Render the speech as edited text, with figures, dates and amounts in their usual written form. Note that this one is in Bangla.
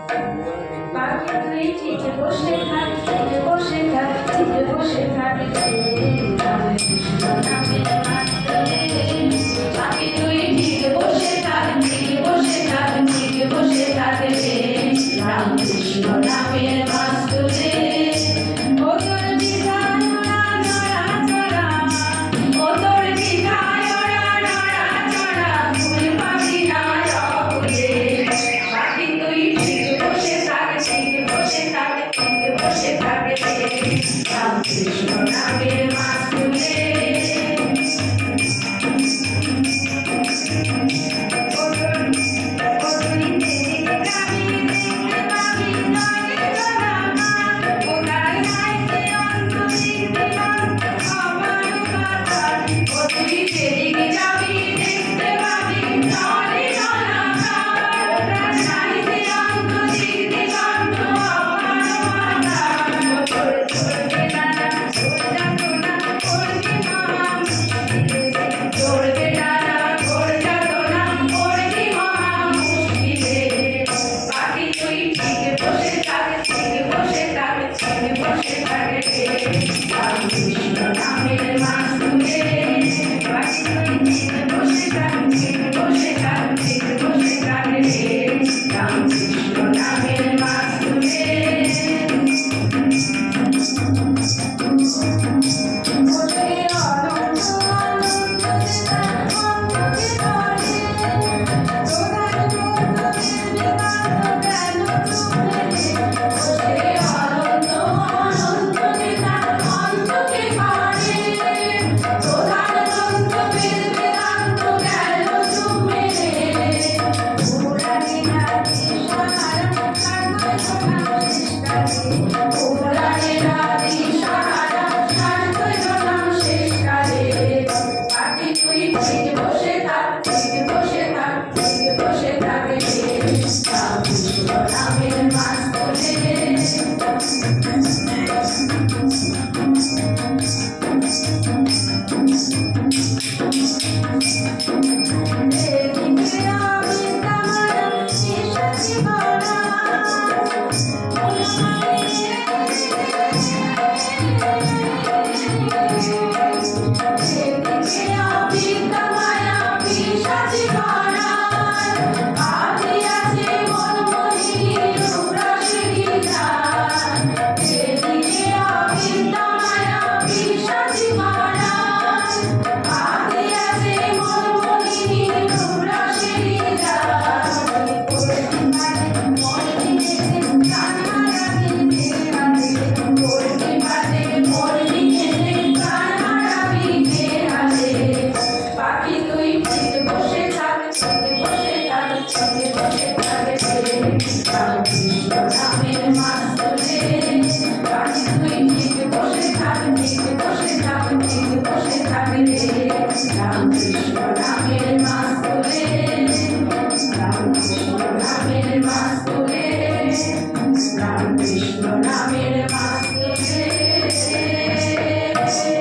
পাখি তুই ঠিক বসে থাক, ঠিক বসে থাক, ঠিক বসে থাক রে, রাধে কৃষ্ণ নামের মাতলে। পাখি তুই ঠিক বসে থাক, ঠিক বসে থাক, ঠিক বসে থাক রে, রাম কৃষ্ণ নামের মাতলে। ও তোর বিধায় ওরা নড়া চড়া, ও তোর বিধায় ওরা নড়া চড়া, ফুল পাখি না রবে। পাখি তুই ঠিক বসে থাক, ঠিক বসে থাক, ঠিক বসে থাক রে, রাম কৃষ্ণ নামের মাতলে। Krishna, Name Namaste.